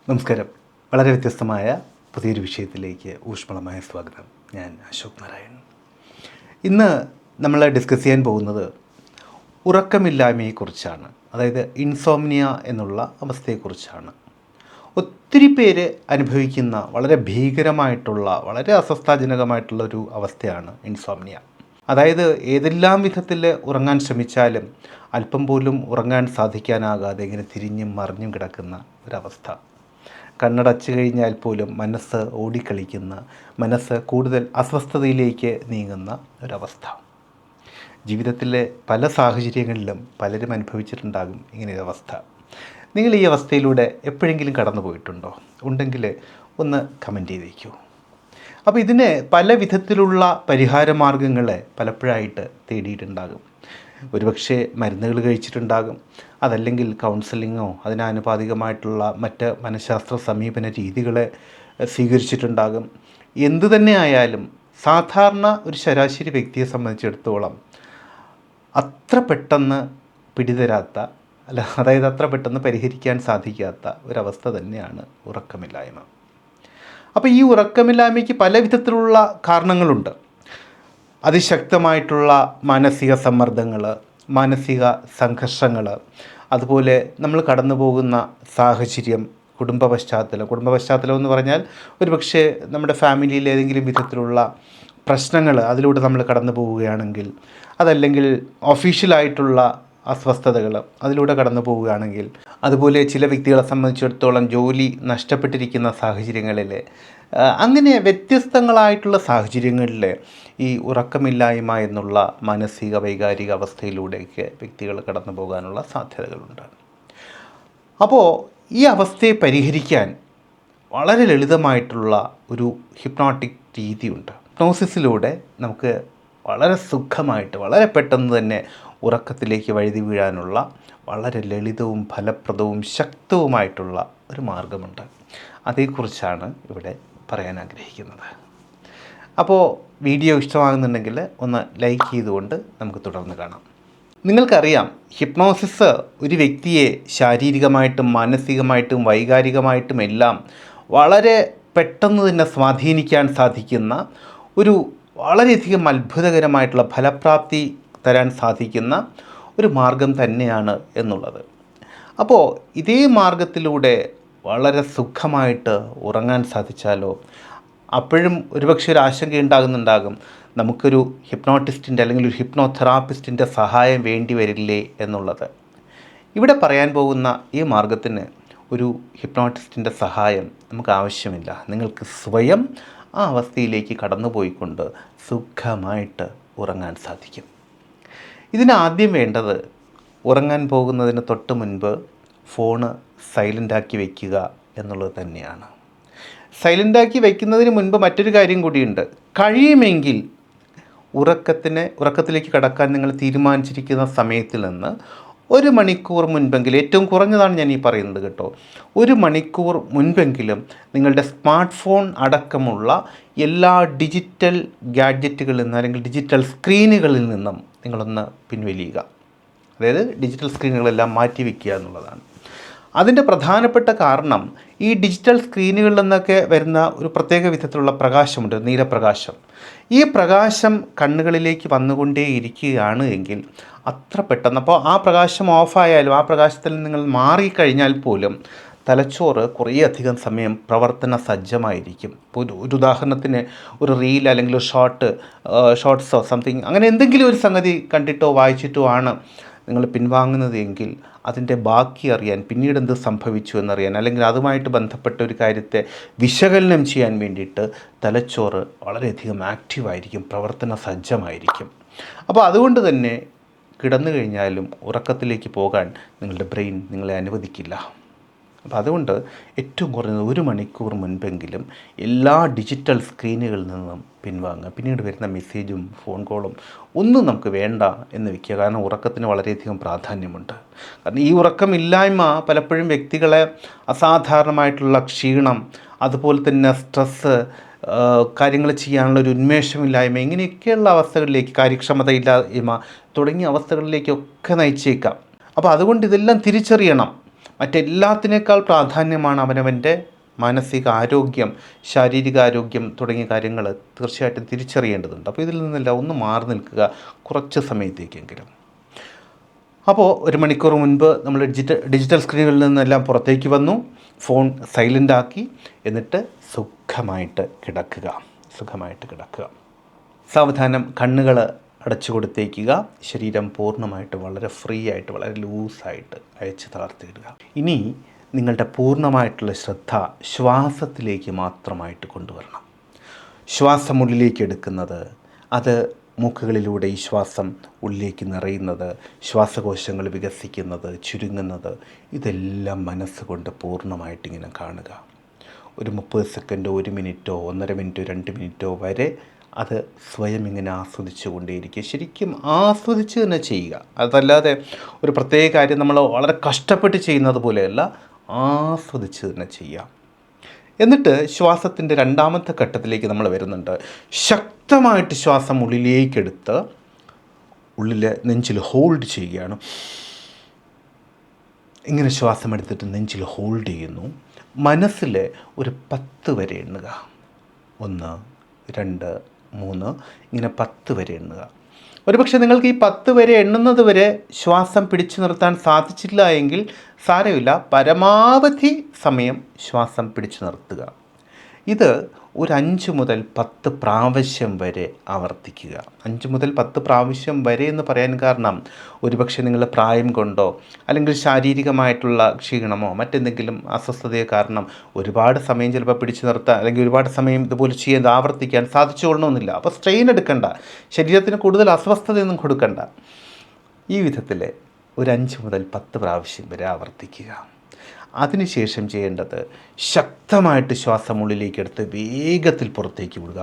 നമസ്കാരം. വളരെ വ്യത്യസ്തമായ പുതിയൊരു വിഷയത്തിലേക്ക് ഊഷ്മളമായ സ്വാഗതം. ഞാൻ അശോക് നാരായൺ. ഇന്ന് നമ്മൾ ഡിസ്കസ് ചെയ്യാൻ പോകുന്നത് ഉറക്കമില്ലായ്മയെക്കുറിച്ചാണ്. അതായത് ഇൻസോംനിയ എന്നുള്ള അവസ്ഥയെക്കുറിച്ചാണ്. ഒത്തിരി പേര് അനുഭവിക്കുന്ന വളരെ ഭീകരമായിട്ടുള്ള, വളരെ അസ്വസ്ഥാജനകമായിട്ടുള്ള ഒരു അവസ്ഥയാണ് ഇൻസോംനിയ. അതായത് ഏതെല്ലാം വിധത്തിൽ ഉറങ്ങാൻ ശ്രമിച്ചാലും അല്പം പോലും ഉറങ്ങാൻ സാധിക്കാനാകാതെ ഇങ്ങനെ തിരിഞ്ഞും മറിഞ്ഞും കിടക്കുന്ന ഒരവസ്ഥ. കണ്ണടച്ചു കഴിഞ്ഞാൽ പോലും മനസ്സ് ഓടിക്കളിക്കുന്ന, മനസ്സ് കൂടുതൽ അസ്വസ്ഥതയിലേക്ക് നീങ്ങുന്ന ഒരവസ്ഥ. ജീവിതത്തിലെ പല സാഹചര്യങ്ങളിലും പലരും അനുഭവിച്ചിട്ടുണ്ടാകും ഇങ്ങനെയൊരവസ്ഥ. നിങ്ങൾ ഈ അവസ്ഥയിലൂടെ എപ്പോഴെങ്കിലും കടന്നു പോയിട്ടുണ്ടോ? ഉണ്ടെങ്കിൽ ഒന്ന് കമൻറ്റ് ചെയ്തേക്കൂ. അപ്പോൾ ഇതിന് പല വിധത്തിലുള്ള പരിഹാര മാർഗങ്ങളെ പലപ്പോഴായിട്ട് തേടിയിട്ടുണ്ടാകും. ഒരുപക്ഷെ മരുന്നുകൾ കഴിച്ചിട്ടുണ്ടാകും, അതല്ലെങ്കിൽ കൗൺസിലിങ്ങോ അതിനാനുപാതികമായിട്ടുള്ള മറ്റ് മനഃശാസ്ത്ര സമീപന രീതികളെ സ്വീകരിച്ചിട്ടുണ്ടാകും. എന്തു തന്നെ ആയാലും സാധാരണ ഒരു ശരാശരി വ്യക്തിയെ സംബന്ധിച്ചിടത്തോളം അത്ര പെട്ടെന്ന് പിടിതരാത്ത, അതായത് അത്ര പെട്ടെന്ന് പരിഹരിക്കാൻ സാധിക്കാത്ത ഒരവസ്ഥ തന്നെയാണ് ഉറക്കമില്ലായ്മ. അപ്പോൾ ഈ ഉറക്കമില്ലായ്മയ്ക്ക് പല വിധത്തിലുള്ള കാരണങ്ങളുണ്ട്. അതിശക്തമായിട്ടുള്ള മാനസിക സമ്മർദ്ദങ്ങൾ, മാനസിക സംഘർഷങ്ങൾ, അതുപോലെ നമ്മൾ കടന്നു പോകുന്ന സാഹചര്യം, കുടുംബ പശ്ചാത്തലം എന്ന് പറഞ്ഞാൽ ഒരുപക്ഷെ നമ്മുടെ ഫാമിലിയിൽ ഏതെങ്കിലും വിധത്തിലുള്ള പ്രശ്നങ്ങൾ അതിലൂടെ നമ്മൾ കടന്നു പോവുകയാണെങ്കിൽ, അതല്ലെങ്കിൽ ഒഫീഷ്യലായിട്ടുള്ള അസ്വസ്ഥതകൾ അതിലൂടെ കടന്നു പോവുകയാണെങ്കിൽ, അതുപോലെ ചില വ്യക്തികളെ സംബന്ധിച്ചിടത്തോളം ജോലി നഷ്ടപ്പെട്ടിരിക്കുന്ന സാഹചര്യങ്ങളിൽ, അങ്ങനെ വ്യത്യസ്തങ്ങളായിട്ടുള്ള സാഹചര്യങ്ങളിൽ ഈ ഉറക്കമില്ലായ്മ എന്നുള്ള മാനസിക വൈകാരിക അവസ്ഥയിലൂടെയൊക്കെ വ്യക്തികൾ കടന്നു പോകാനുള്ള സാധ്യതകളുണ്ട്. അപ്പോൾ ഈ അവസ്ഥയെ പരിഹരിക്കാൻ വളരെ ലളിതമായിട്ടുള്ള ഒരു ഹിപ്നോട്ടിക് രീതിയുണ്ട്. ഹിപ്നോസിസിലൂടെ നമുക്ക് വളരെ സുഖമായിട്ട്, വളരെ പെട്ടെന്ന് തന്നെ ഉറക്കത്തിലേക്ക് വഴുതി വീഴാനുള്ള വളരെ ലളിതവും ഫലപ്രദവും ശക്തവുമായിട്ടുള്ള ഒരു മാർഗമുണ്ട്. അതേക്കുറിച്ചാണ് ഇവിടെ പറയാൻ ആഗ്രഹിക്കുന്നത്. അപ്പോൾ വീഡിയോ ഇഷ്ടമാകുന്നുണ്ടെങ്കിൽ ഒന്ന് ലൈക്ക് ചെയ്തുകൊണ്ട് നമുക്ക് തുടർന്ന് കാണാം. നിങ്ങൾക്കറിയാം, ഹിപ്നോസിസ് ഒരു വ്യക്തിയെ ശാരീരികമായിട്ടും മാനസികമായിട്ടും വൈകാരികമായിട്ടും എല്ലാം വളരെ പെട്ടെന്ന് തന്നെ സ്വാധീനിക്കാൻ സാധിക്കുന്ന ഒരു വളരെയധികം അത്ഭുതകരമായിട്ടുള്ള ഫലപ്രാപ്തി തരാൻ സാധിക്കുന്ന ഒരു മാർഗം തന്നെയാണ് എന്നുള്ളത്. അപ്പോൾ ഇതേ മാർഗത്തിലൂടെ വളരെ സുഖമായിട്ട് ഉറങ്ങാൻ സാധിച്ചാലോ? അപ്പോഴും ഒരുപക്ഷെ ഒരു ആശങ്ക ഉണ്ടാകും, നമുക്കൊരു ഹിപ്നോട്ടിസ്റ്റിൻ്റെ അല്ലെങ്കിൽ ഒരു ഹിപ്നോതെറാപ്പിസ്റ്റിൻ്റെ സഹായം വേണ്ടി വരില്ലേ എന്നുള്ളത്. ഇവിടെ പറയാൻ പോകുന്ന ഈ മാർഗത്തിന് ഒരു ഹിപ്നോട്ടിസ്റ്റിൻ്റെ സഹായം നമുക്ക് ആവശ്യമില്ല. നിങ്ങൾക്ക് സ്വയം ആ അവസ്ഥയിലേക്ക് കടന്നുപോയിക്കൊണ്ട് സുഖമായിട്ട് ഉറങ്ങാൻ സാധിക്കും. ഇതിനാദ്യം വേണ്ടത്, ഉറങ്ങാൻ പോകുന്നതിന് തൊട്ട് മുൻപ് ഫോണ് സൈലൻ്റാക്കി വയ്ക്കുക എന്നുള്ളത് തന്നെയാണ്. സൈലൻ്റാക്കി വയ്ക്കുന്നതിന് മുൻപ് മറ്റൊരു കാര്യം കൂടിയുണ്ട്. കഴിയുമെങ്കിൽ ഉറക്കത്തിലേക്ക് കടക്കാൻ നിങ്ങൾ തീരുമാനിച്ചിരിക്കുന്ന സമയത്തിൽ നിന്ന് 1 മണിക്കൂർ മുൻപെങ്കിലും, ഏറ്റവും കുറഞ്ഞതാണ് ഞാൻ ഈ പറയുന്നത് കേട്ടോ, 1 മണിക്കൂർ മുൻപെങ്കിലും നിങ്ങളുടെ സ്മാർട്ട് ഫോൺ അടക്കമുള്ള എല്ലാ ഡിജിറ്റൽ ഗാഡ്ജറ്റുകളിൽ നിന്ന്, അല്ലെങ്കിൽ ഡിജിറ്റൽ സ്ക്രീനുകളിൽ നിന്നും നിങ്ങളൊന്ന് പിൻവലിയുക. അതായത് ഡിജിറ്റൽ സ്ക്രീനുകളെല്ലാം മാറ്റി വയ്ക്കുക എന്നുള്ളതാണ്. അതിൻ്റെ പ്രധാനപ്പെട്ട കാരണം, ഈ ഡിജിറ്റൽ സ്ക്രീനുകളിൽ നിന്നൊക്കെ വരുന്ന ഒരു പ്രത്യേക വിധത്തിലുള്ള പ്രകാശമുണ്ട്, നീലപ്രകാശം. ഈ പ്രകാശം കണ്ണുകളിലേക്ക് വന്നുകൊണ്ടേയിരിക്കുകയാണ് എങ്കിൽ അത്ര പെട്ടെന്ന്, അപ്പോൾ ആ പ്രകാശം ഓഫായാലും ആ പ്രകാശത്തിൽ നിങ്ങൾ മാറിക്കഴിഞ്ഞാൽ പോലും തലച്ചോറ് കുറേയധികം സമയം പ്രവർത്തന സജ്ജമായിരിക്കും. ഇപ്പോൾ ഒരു ഉദാഹരണത്തിന് ഒരു റീൽ അല്ലെങ്കിൽ ഒരു ഷോർട്ട്സോ സംതിങ് അങ്ങനെ എന്തെങ്കിലും ഒരു സംഗതി കണ്ടിട്ടോ വായിച്ചിട്ടോ ആണ് നിങ്ങൾ പിൻവാങ്ങുന്നത് എങ്കിൽ അതിൻ്റെ ബാക്കി അറിയാൻ, പിന്നീട് എന്ത് സംഭവിച്ചു എന്നറിയാൻ, അല്ലെങ്കിൽ അതുമായിട്ട് ബന്ധപ്പെട്ട ഒരു കാര്യത്തെ വിശകലനം ചെയ്യാൻ വേണ്ടിയിട്ട് തലച്ചോറ് വളരെയധികം ആക്റ്റീവായിരിക്കും, പ്രവർത്തന സജ്ജമായിരിക്കും. അപ്പോൾ അതുകൊണ്ട് തന്നെ കിടന്നു കഴിഞ്ഞാലും ഉറക്കത്തിലേക്ക് പോകാൻ നിങ്ങളുടെ ബ്രെയിൻ നിങ്ങളെ അനുവദിക്കില്ല. അപ്പോൾ അതുകൊണ്ട് ഏറ്റവും കുറഞ്ഞത് 1 മണിക്കൂർ മുൻപെങ്കിലും എല്ലാ ഡിജിറ്റൽ സ്ക്രീനുകളിൽ നിന്നും പിൻവാങ്ങുക. പിന്നീട് വരുന്ന മെസ്സേജും ഫോൺ കോളും ഒന്നും നമുക്ക് വേണ്ട എന്ന് വയ്ക്കുക. കാരണം ഉറക്കത്തിന് വളരെയധികം പ്രാധാന്യമുണ്ട്. കാരണം ഈ ഉറക്കമില്ലായ്മ പലപ്പോഴും വ്യക്തികളെ അസാധാരണമായിട്ടുള്ള ക്ഷീണം, അതുപോലെ തന്നെ സ്ട്രെസ്സ്, കാര്യങ്ങൾ ചെയ്യാനുള്ള ഒരു ഉന്മേഷമില്ലായ്മ, ഇങ്ങനെയൊക്കെയുള്ള അവസ്ഥകളിലേക്ക്, കാര്യക്ഷമതയില്ലായ്മ തുടങ്ങിയ അവസ്ഥകളിലേക്കൊക്കെ നയിച്ചേക്കാം. അപ്പോൾ അതുകൊണ്ട് ഇതെല്ലാം തിരിച്ചറിയണം. മറ്റെല്ലാത്തിനേക്കാൾ പ്രാധാന്യമാണ് അവനവൻ്റെ മാനസിക ആരോഗ്യം, ശാരീരികാരോഗ്യം തുടങ്ങിയ കാര്യങ്ങൾ തീർച്ചയായിട്ടും തിരിച്ചറിയേണ്ടതുണ്ട്. അപ്പോൾ ഇതിൽ നിന്നെല്ലാം ഒന്ന് മാറി നിൽക്കുക കുറച്ച് സമയത്തേക്കെങ്കിലും. അപ്പോൾ 1 മണിക്കൂർ മുൻപ് നമ്മൾ ഡിജിറ്റൽ സ്ക്രീനുകളിൽ നിന്നെല്ലാം പുറത്തേക്ക് വന്നു, ഫോൺ സൈലൻ്റ് ആക്കി, എന്നിട്ട് സുഖമായിട്ട് കിടക്കുക. സാവധാനം കണ്ണുകൾ അടച്ചു കൊടുത്തേക്കുക. ശരീരം പൂർണ്ണമായിട്ട് വളരെ ഫ്രീ ആയിട്ട്, വളരെ ലൂസായിട്ട് അയച്ച് തളർത്തിയിടുക. ഇനി നിങ്ങളുടെ പൂർണ്ണമായിട്ടുള്ള ശ്രദ്ധ ശ്വാസത്തിലേക്ക് മാത്രമായിട്ട് കൊണ്ടുവരണം. ശ്വാസം ഉള്ളിലേക്ക് എടുക്കുന്നത്, അത് മൂക്കുകളിലൂടെ ഈ ശ്വാസം ഉള്ളിലേക്ക് നിറയുന്നത്, ശ്വാസകോശങ്ങൾ വികസിക്കുന്നത്, ചുരുങ്ങുന്നത്, ഇതെല്ലാം മനസ്സുകൊണ്ട് പൂർണ്ണമായിട്ടിങ്ങനെ കാണുക. ഒരു 30 സെക്കൻഡോ 1 മിനിറ്റോ 1.5 മിനിറ്റോ 2 മിനിറ്റോ വരെ അത് സ്വയം ഇങ്ങനെ ആസ്വദിച്ചു കൊണ്ടേയിരിക്കുക. ശരിക്കും ആസ്വദിച്ച് തന്നെ ചെയ്യുക. അതല്ലാതെ ഒരു പ്രത്യേക കാര്യം നമ്മൾ വളരെ കഷ്ടപ്പെട്ട് ചെയ്യുന്നത് പോലെയല്ല, ആസ്വദിച്ച് തന്നെ ചെയ്യാം. എന്നിട്ട് ശ്വാസത്തിൻ്റെ 2ാമത്തെ ഘട്ടത്തിലേക്ക് നമ്മൾ വരുന്നുണ്ട്. ശക്തമായിട്ട് ശ്വാസം ഉള്ളിലേക്കെടുത്ത് നെഞ്ചിൽ ഹോൾഡ് ചെയ്യുകയാണ്. ഇങ്ങനെ ശ്വാസം എടുത്തിട്ട് നെഞ്ചിൽ ഹോൾഡ് ചെയ്യുന്നു. മനസ്സിൽ ഒരു 10 വരെ എണ്ണുക. 1, 2, 3 ഇങ്ങനെ 10 വരെ എണ്ണുക. ഒരുപക്ഷെ നിങ്ങൾക്ക് ഈ 10 വരെ എണ്ണുന്നത് വരെ ശ്വാസം പിടിച്ചു നിർത്താൻ സാധിച്ചില്ല എങ്കിൽ സാരമില്ല, പരമാവധി സമയം ശ്വാസം പിടിച്ചു നിർത്തുക. ഇത് ഒരു 5 മുതൽ 10 പ്രാവശ്യം വരെ ആവർത്തിക്കുക. 5 മുതൽ 10 പ്രാവശ്യം വരെ എന്ന് പറയാൻ കാരണം, ഒരുപക്ഷെ നിങ്ങളുടെ പ്രായം കൊണ്ടോ അല്ലെങ്കിൽ ശാരീരികമായിട്ടുള്ള ക്ഷീണമോ മറ്റെന്തെങ്കിലും അസ്വസ്ഥതയോ കാരണം ഒരുപാട് സമയം ചിലപ്പോൾ പിടിച്ചു നിർത്താൻ അല്ലെങ്കിൽ ഒരുപാട് സമയം ഇതുപോലെ ചെയ്യാൻ ആവർത്തിക്കാൻ സാധിച്ചു കൊള്ളണമെന്നില്ല. അപ്പോൾ സ്ട്രെയിൻ എടുക്കണ്ട, ശരീരത്തിന് കൂടുതൽ അസ്വസ്ഥതയൊന്നും കൊടുക്കണ്ട. ഈ വിധത്തിൽ ഒരു 5 മുതൽ 10 പ്രാവശ്യം വരെ ആവർത്തിക്കുക. അതിനുശേഷം ചെയ്യേണ്ടത്, ശക്തമായിട്ട് ശ്വാസം ഉള്ളിലേക്കെടുത്ത് വേഗത്തിൽ പുറത്തേക്ക് വിടുക.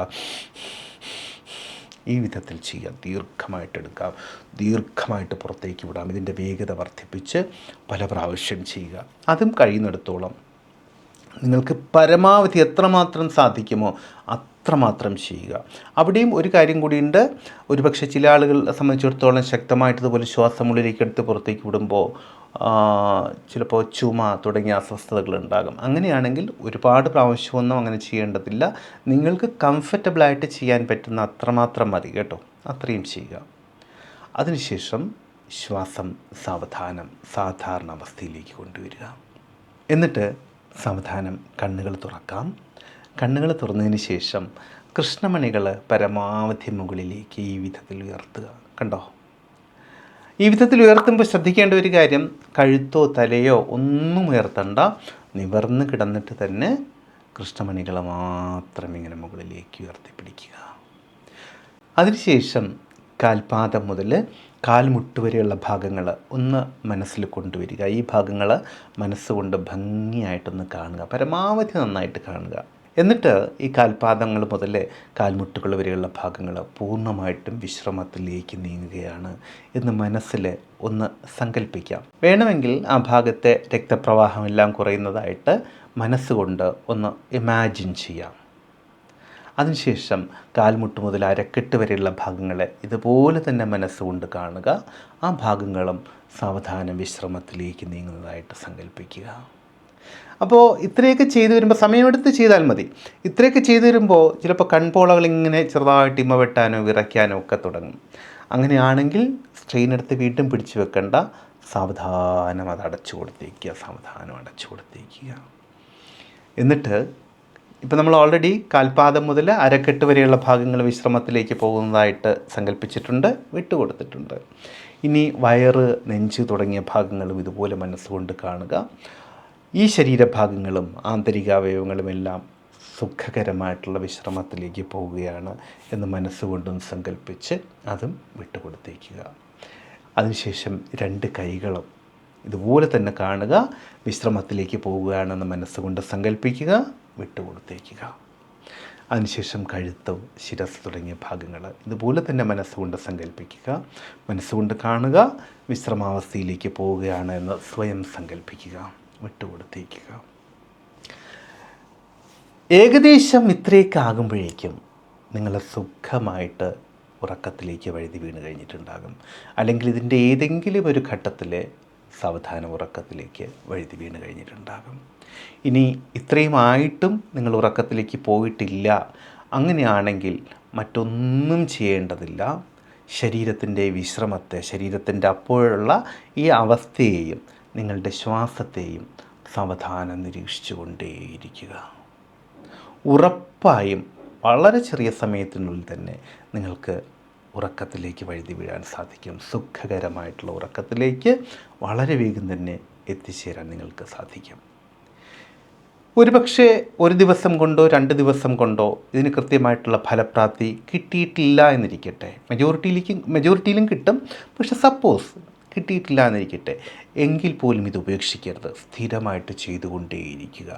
ഈ വിധത്തിൽ ചെയ്യാം. ദീർഘമായിട്ടെടുക്കാം, ദീർഘമായിട്ട് പുറത്തേക്ക് വിടാം. ഇതിൻ്റെ വേഗത വർദ്ധിപ്പിച്ച് പല പ്രാവശ്യം ചെയ്യുക. അതും കഴിയുന്നിടത്തോളം നിങ്ങൾക്ക് പരമാവധി എത്രമാത്രം സാധിക്കുമോ അത്രമാത്രം ചെയ്യുക. അവിടെയും ഒരു കാര്യം കൂടിയുണ്ട്. ഒരുപക്ഷെ ചില ആളുകളെ സംബന്ധിച്ചിടത്തോളം ശക്തമായിട്ട് ഇതുപോലെ ശ്വാസം ഉള്ളിലേക്ക് എടുത്ത് പുറത്തേക്ക് വിടുമ്പോൾ ചിലപ്പോൾ ചുമ തുടങ്ങിയ അസ്വസ്ഥതകളുണ്ടാകും. അങ്ങനെയാണെങ്കിൽ ഒരുപാട് പ്രാവശ്യമൊന്നും അങ്ങനെ ചെയ്യേണ്ടതില്ല. നിങ്ങൾക്ക് കംഫർട്ടബിളായിട്ട് ചെയ്യാൻ പറ്റുന്ന അത്രമാത്രം മതി കേട്ടോ, അത്രയും ചെയ്യുക. അതിനുശേഷം ശ്വാസം സാധാരണ അവസ്ഥയിലേക്ക് കൊണ്ടുവരിക. എന്നിട്ട് സാവധാനം കണ്ണുകൾ തുറക്കാം. കണ്ണുകൾ തുറന്നതിന് ശേഷം കൃഷ്ണമണികൾ പരമാവധി മുകളിലേക്ക് ഈ വിധത്തിൽ ഉയർത്തുക. കണ്ടോ? ഈ വിധത്തിൽ ഉയർത്തുമ്പോൾ ശ്രദ്ധിക്കേണ്ട ഒരു കാര്യം, കഴുത്തോ തലയോ ഒന്നും ഉയർത്തണ്ട. നിവർന്ന് കിടന്നിട്ട് തന്നെ കൃഷ്ണമണികൾ മാത്രം ഇങ്ങനെ മുകളിലേക്ക് ഉയർത്തിപ്പിടിക്കുക. അതിനുശേഷം കാൽപാദം മുതൽ കാൽമുട്ട് വരെയുള്ള ഭാഗങ്ങൾ ഒന്ന് മനസ്സിൽ കൊണ്ടുവരിക. ഈ ഭാഗങ്ങൾ മനസ്സുകൊണ്ട് ഭംഗിയായിട്ടൊന്ന് കാണുക, പരമാവധി നന്നായിട്ട് കാണുക. എന്നിട്ട് ഈ കാൽപാദങ്ങൾ മുതൽ കാൽമുട്ടുകൾ വരെയുള്ള ഭാഗങ്ങൾ പൂർണ്ണമായിട്ടും വിശ്രമത്തിലേക്ക് നീങ്ങുകയാണ് എന്ന് മനസ്സിൽ ഒന്ന് സങ്കല്പിക്കാം. വേണമെങ്കിൽ ആ ഭാഗത്തെ രക്തപ്രവാഹമെല്ലാം കുറയുന്നതായിട്ട് മനസ്സുകൊണ്ട് ഒന്ന് ഇമാജിൻ ചെയ്യാം. അതിനുശേഷം കാൽമുട്ട് മുതൽ അരക്കെട്ട് വരെയുള്ള ഭാഗങ്ങളെ ഇതുപോലെ തന്നെ മനസ്സുകൊണ്ട് കാണുക. ആ ഭാഗങ്ങളും സാവധാനം വിശ്രമത്തിലേക്ക് നീങ്ങുന്നതായിട്ട് സങ്കല്പിക്കുക. അപ്പോൾ ഇത്രയൊക്കെ ചെയ്തു വരുമ്പോൾ, സമയമെടുത്ത് ചെയ്താൽ മതി. ഇത്രയൊക്കെ ചെയ്തു വരുമ്പോൾ ചിലപ്പോൾ കൺപോളകൾ ഇങ്ങനെ ചെറുതായിട്ട് ഇമ വെട്ടാനോ വിറയ്ക്കാനോ ഒക്കെ തുടങ്ങും. അങ്ങനെയാണെങ്കിൽ സ്ട്രെയിൻ എടുത്ത് വീണ്ടും പിടിച്ചു വെക്കണ്ട, സാവധാനം അത് അടച്ചു കൊടുത്തേക്കുക. എന്നിട്ട് ഇപ്പോൾ നമ്മൾ ഓൾറെഡി കാൽപാദം മുതൽ അരക്കെട്ട് വരെയുള്ള ഭാഗങ്ങൾ വിശ്രമത്തിലേക്ക് പോകുന്നതായിട്ട് സങ്കല്പിച്ചിട്ടുണ്ട്, വിട്ടുകൊടുത്തിട്ടുണ്ട്. ഇനി വയറ്, നെഞ്ച് തുടങ്ങിയ ഭാഗങ്ങളും ഇതുപോലെ മനസ്സുകൊണ്ട് കാണുക. ഈ ശരീരഭാഗങ്ങളും ആന്തരികാവയവങ്ങളുമെല്ലാം സുഖകരമായിട്ടുള്ള വിശ്രമത്തിലേക്ക് പോവുകയാണ് എന്ന് മനസ്സുകൊണ്ടും സങ്കല്പിച്ച് അതും വിട്ടുകൊടുത്തേക്കുക. അതിനുശേഷം 2 കൈകളും ഇതുപോലെ തന്നെ കാണുക, വിശ്രമത്തിലേക്ക് പോവുകയാണെന്ന് മനസ്സുകൊണ്ട് സങ്കല്പിക്കുക, വിട്ടുകൊടുത്തേക്കുക. അതിനുശേഷം കഴുത്തും ശിരസ് തുടങ്ങിയ ഭാഗങ്ങൾ ഇതുപോലെ തന്നെ മനസ്സുകൊണ്ട് സങ്കല്പിക്കുക, മനസ്സുകൊണ്ട് കാണുക, വിശ്രമാവസ്ഥയിലേക്ക് പോവുകയാണ് എന്ന് സ്വയം സങ്കല്പിക്കുക, വിട്ടുകൊടുത്തേക്കുക. ഏകദേശം ഇത്രയൊക്കെ ആകുമ്പോഴേക്കും നിങ്ങൾ സുഖമായിട്ട് ഉറക്കത്തിലേക്ക് വഴുതി വീണ് കഴിഞ്ഞിട്ടുണ്ടാകും. അല്ലെങ്കിൽ ഇതിൻ്റെ ഏതെങ്കിലും ഒരു ഘട്ടത്തിൽ സാവധാനം ഉറക്കത്തിലേക്ക് വഴുതി വീണ് കഴിഞ്ഞിട്ടുണ്ടാകും. ഇനി ഇത്രയുമായിട്ടും നിങ്ങൾ ഉറക്കത്തിലേക്ക് പോയിട്ടില്ല, അങ്ങനെയാണെങ്കിൽ മറ്റൊന്നും ചെയ്യേണ്ടതില്ല. ശരീരത്തിൻ്റെ വിശ്രമത്തെ, ശരീരത്തിൻ്റെ അപ്പോഴുള്ള ഈ അവസ്ഥയെയും നിങ്ങളുടെ ശ്വാസത്തെയും സാവധാനം നിരീക്ഷിച്ചു കൊണ്ടേയിരിക്കുക. ഉറപ്പായും വളരെ ചെറിയ സമയത്തിനുള്ളിൽ തന്നെ നിങ്ങൾക്ക് ഉറക്കത്തിലേക്ക് വഴുതി വീഴാൻ സാധിക്കും. സുഖകരമായിട്ടുള്ള ഉറക്കത്തിലേക്ക് വളരെ വേഗം തന്നെ എത്തിച്ചേരാൻ നിങ്ങൾക്ക് സാധിക്കും. ഒരുപക്ഷെ ഒരു ദിവസം കൊണ്ടോ 2 ദിവസം കൊണ്ടോ ഇതിന് കൃത്യമായിട്ടുള്ള ഫലപ്രാപ്തി കിട്ടിയിട്ടില്ല എന്നിരിക്കട്ടെ. മെജോറിറ്റിയിലും കിട്ടും. പക്ഷെ സപ്പോസ് കിട്ടിയിട്ടില്ല എന്നിരിക്കട്ടെ, എങ്കിൽ പോലും ഇത് ഉപേക്ഷിക്കരുത്. സ്ഥിരമായിട്ട് ചെയ്തുകൊണ്ടേയിരിക്കുക.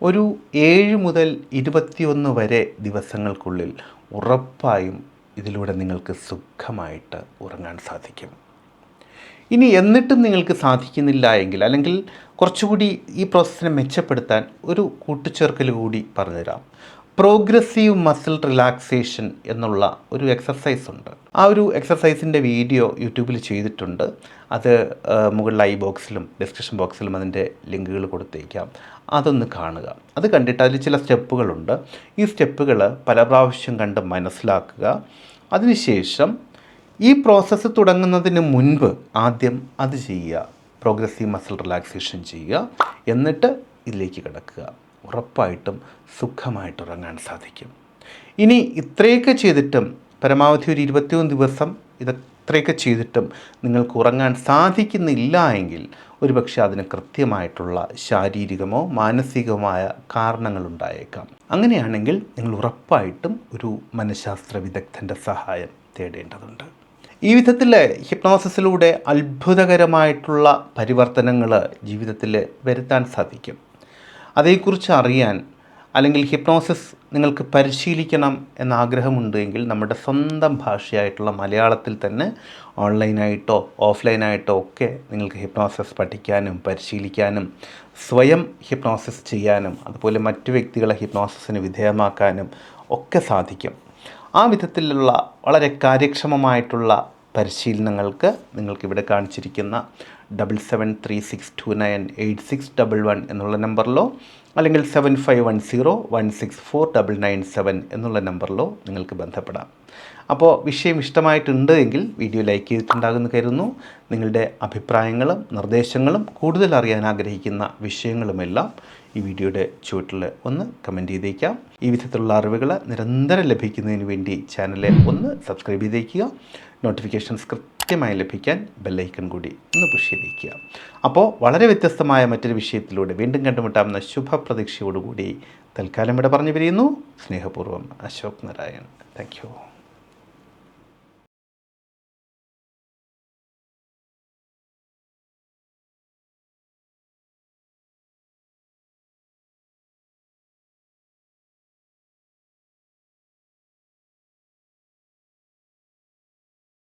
ഒരു 7 മുതൽ 21 വരെ ദിവസങ്ങൾക്കുള്ളിൽ ഉറപ്പായും ഇതിലൂടെ നിങ്ങൾക്ക് സുഖമായിട്ട് ഉറങ്ങാൻ സാധിക്കും. ഇനി എന്നിട്ടും നിങ്ങൾക്ക് സാധിക്കുന്നില്ല എങ്കിൽ, അല്ലെങ്കിൽ കുറച്ചുകൂടി ഈ പ്രോസസ്സിനെ മെച്ചപ്പെടുത്താൻ ഒരു കൂട്ടിച്ചേർക്കൽ കൂടി പറഞ്ഞുതരാം. പ്രോഗ്രസീവ് മസിൽ റിലാക്സേഷൻ എന്നുള്ള ഒരു എക്സർസൈസ് ഉണ്ട്. ആ ഒരു എക്സർസൈസിൻ്റെ വീഡിയോ യൂട്യൂബിൽ ചെയ്തിട്ടുണ്ട്. അത് മുകളിൽ ബോക്സിലും ഡിസ്ക്രിപ്ഷൻ ബോക്സിലും അതിൻ്റെ ലിങ്കുകൾ കൊടുത്തേക്കാം. അതൊന്ന് കാണുക. അത് കണ്ടിട്ട് അതിൽ ചില സ്റ്റെപ്പുകളുണ്ട്. ഈ സ്റ്റെപ്പുകൾ പല പ്രാവശ്യം കണ്ട് മനസ്സിലാക്കുക. അതിനുശേഷം ഈ പ്രോസസ്സ് തുടങ്ങുന്നതിന് മുൻപ് ആദ്യം അത് ചെയ്യുക. പ്രോഗ്രസീവ് മസിൽ റിലാക്സേഷൻ ചെയ്യുക. എന്നിട്ട് ഇതിലേക്ക് കിടക്കുക. ഉറപ്പായിട്ടും സുഖമായിട്ട് ഉറങ്ങാൻ സാധിക്കും. ഇനി ഇത്രയൊക്കെ ചെയ്തിട്ടും, പരമാവധി ഒരു 21 ദിവസം ഇത്രയൊക്കെ ചെയ്തിട്ടും നിങ്ങൾക്ക് ഉറങ്ങാൻ സാധിക്കുന്നില്ല എങ്കിൽ ഒരുപക്ഷെ അതിന് കൃത്യമായിട്ടുള്ള ശാരീരികമോ മാനസികമായ കാരണങ്ങളുണ്ടായേക്കാം. അങ്ങനെയാണെങ്കിൽ നിങ്ങൾ ഉറപ്പായിട്ടും ഒരു മനഃശാസ്ത്ര വിദഗ്ധൻ്റെ സഹായം തേടേണ്ടതുണ്ട്. ഈ വിധത്തിൽ ഹിപ്നോസിസിലൂടെ അത്ഭുതകരമായിട്ടുള്ള പരിവർത്തനങ്ങൾ ജീവിതത്തിൽ വരുത്താൻ സാധിക്കും. അതേക്കുറിച്ച് അറിയാൻ, അല്ലെങ്കിൽ ഹിപ്നോസിസ് നിങ്ങൾക്ക് പരിശീലിക്കണം എന്ന ആഗ്രഹമുണ്ടെങ്കിൽ നമ്മുടെ സ്വന്തം ഭാഷയായിട്ടുള്ള മലയാളത്തിൽ തന്നെ ഓൺലൈനായിട്ടോ ഓഫ്ലൈനായിട്ടോ ഒക്കെ നിങ്ങൾക്ക് ഹിപ്നോസിസ് പഠിക്കാനും പരിശീലിക്കാനും സ്വയം ഹിപ്നോസിസ് ചെയ്യാനും അതുപോലെ മറ്റു വ്യക്തികളെ ഹിപ്നോസിസിന് വിധേയമാക്കാനും ഒക്കെ സാധിക്കും. ആ വിധത്തിലുള്ള വളരെ കാര്യക്ഷമമായിട്ടുള്ള പരിശീലനങ്ങൾക്ക് നിങ്ങൾക്കിവിടെ കാണിച്ചിരിക്കുന്ന 7736298611 എന്നുള്ള നമ്പറിലോ അല്ലെങ്കിൽ 7510164997 എന്നുള്ള നമ്പറിലോ നിങ്ങൾക്ക് ബന്ധപ്പെടാം. അപ്പോൾ വിഷയം ഇഷ്ടമായിട്ടുണ്ട് എങ്കിൽ വീഡിയോ ലൈക്ക് ചെയ്തിട്ടുണ്ടാകുമെന്ന് കരുതുന്നു. നിങ്ങളുടെ അഭിപ്രായങ്ങളും നിർദ്ദേശങ്ങളും കൂടുതൽ അറിയാൻ ആഗ്രഹിക്കുന്ന വിഷയങ്ങളുമെല്ലാം ഈ വീഡിയോയുടെ ചുവട്ടിൽ ഒന്ന് കമൻറ്റ് ചെയ്തേക്കാം. ഈ വിധത്തിലുള്ള അറിവുകൾ നിരന്തരം ലഭിക്കുന്നതിന് വേണ്ടി ചാനലെ ഒന്ന് സബ്സ്ക്രൈബ് ചെയ്തേക്കുക. നോട്ടിഫിക്കേഷൻസ് കൃത്യമായി ലഭിക്കാൻ ബെല്ലൈക്കൺ കൂടി ഒന്ന് പുഷ് ചെയ്തേക്കുക. അപ്പോൾ വളരെ വ്യത്യസ്തമായ മറ്റൊരു വിഷയത്തിലൂടെ വീണ്ടും കണ്ടുമുട്ടാമെന്ന ശുഭപ്രതീക്ഷയോടുകൂടി തൽക്കാലം ഇവിടെ പറഞ്ഞു പിരിയുന്നു. സ്നേഹപൂർവ്വം, അശോക് നാരായൺ. Thank you.